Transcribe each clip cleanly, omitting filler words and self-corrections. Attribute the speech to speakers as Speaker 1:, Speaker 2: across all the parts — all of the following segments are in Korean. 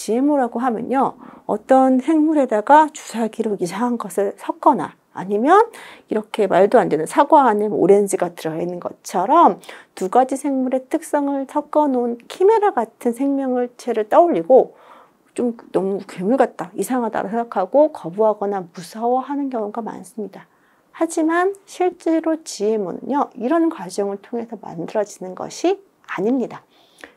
Speaker 1: GMO라고 하면요, 어떤 생물에다가 주사기로 이상한 것을 섞거나 아니면 이렇게 말도 안 되는 사과 안에 오렌지가 들어있는 것처럼 두 가지 생물의 특성을 섞어 놓은 키메라 같은 생명체를 떠올리고 좀 너무 괴물 같다, 이상하다고 생각하고 거부하거나 무서워하는 경우가 많습니다. 하지만 실제로 GMO는요, 이런 과정을 통해서 만들어지는 것이 아닙니다.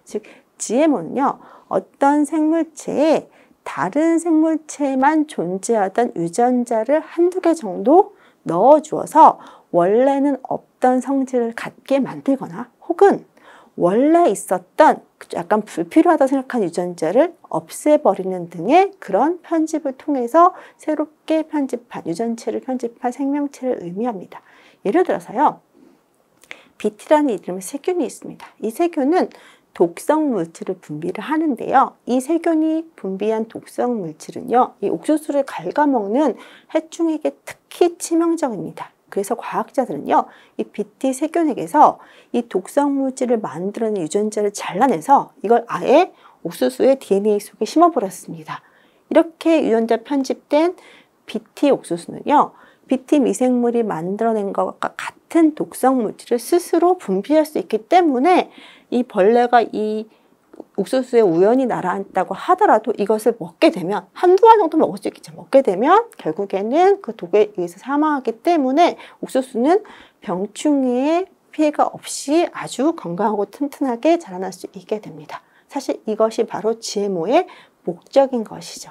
Speaker 1: 즉, GMO는요, 어떤 생물체에 다른 생물체에만 존재하던 유전자를 한두 개 정도 넣어주어서 원래는 없던 성질을 갖게 만들거나 혹은 원래 있었던 약간 불필요하다고 생각한 유전자를 없애버리는 등의 그런 편집을 통해서 새롭게 편집한 유전체를 편집한 생명체를 의미합니다. 예를 들어서요, BT라는 이름의 세균이 있습니다. 이 세균은 독성 물질을 분비를 하는데요. 이 세균이 분비한 독성 물질은요, 이 옥수수를 갉아먹는 해충에게 특히 치명적입니다. 그래서 과학자들은요, 이 BT 세균에게서 이 독성 물질을 만들어내는 유전자를 잘라내서 이걸 아예 옥수수의 DNA 속에 심어버렸습니다. 이렇게 유전자 편집된 BT 옥수수는요, BT 미생물이 만들어낸 것과 같은 독성 물질을 스스로 분비할 수 있기 때문에 이 벌레가 이 옥수수에 우연히 날아앉다고 하더라도 이것을 먹게 되면 한두 알 정도 먹을 수 있겠죠. 먹게 되면 결국에는 그 독에 의해서 사망하기 때문에 옥수수는 병충해의 피해가 없이 아주 건강하고 튼튼하게 자라날 수 있게 됩니다. 사실 이것이 바로 GMO의 목적인 것이죠.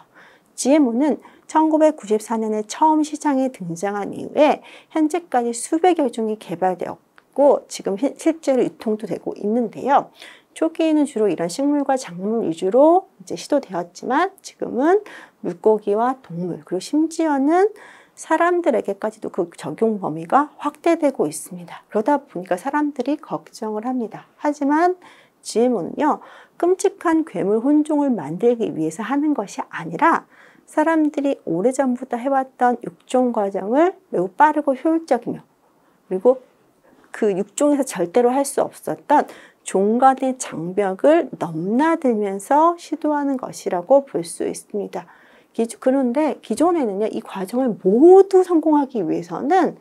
Speaker 1: GMO는 1994년에 처음 시장에 등장한 이후에 현재까지 수백여 종이 개발되었고 지금 실제로 유통도 되고 있는데요. 초기에는 주로 이런 식물과 작물 위주로 이제 시도되었지만 지금은 물고기와 동물 그리고 심지어는 사람들에게까지도 그 적용 범위가 확대되고 있습니다. 그러다 보니까 사람들이 걱정을 합니다. 하지만 GMO는요, 끔찍한 괴물 혼종을 만들기 위해서 하는 것이 아니라 사람들이 오래전부터 해왔던 육종 과정을 매우 빠르고 효율적이며 그리고 그 육종에서 절대로 할 수 없었던 종 간의 장벽을 넘나들면서 시도하는 것이라고 볼 수 있습니다. 그런데 기존에는요, 이 과정을 모두 성공하기 위해서는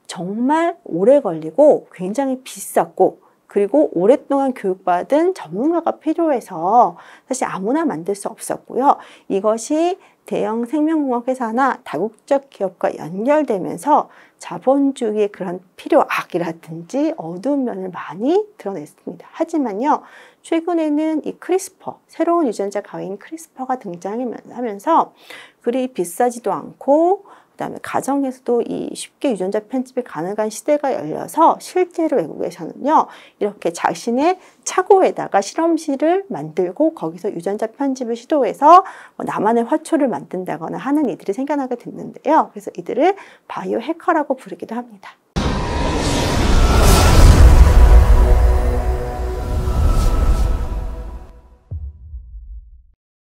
Speaker 1: 정말 오래 걸리고 굉장히 비쌌고 그리고 오랫동안 교육받은 전문가가 필요해서 사실 아무나 만들 수 없었고요. 이것이 대형 생명공학 회사나 다국적 기업과 연결되면서 자본주의의 그런 필요악이라든지 어두운 면을 많이 드러냈습니다. 하지만요, 최근에는 이 크리스퍼, 새로운 유전자 가위인 크리스퍼가 등장하면서 그리 비싸지도 않고 그다음에 가정에서도 이 쉽게 유전자 편집이 가능한 시대가 열려서 실제로 외국에서는요, 이렇게 자신의 차고에다가 실험실을 만들고 거기서 유전자 편집을 시도해서 나만의 화초를 만든다거나 하는 이들이 생겨나게 됐는데요. 그래서 이들을 바이오 해커라고 부르기도 합니다.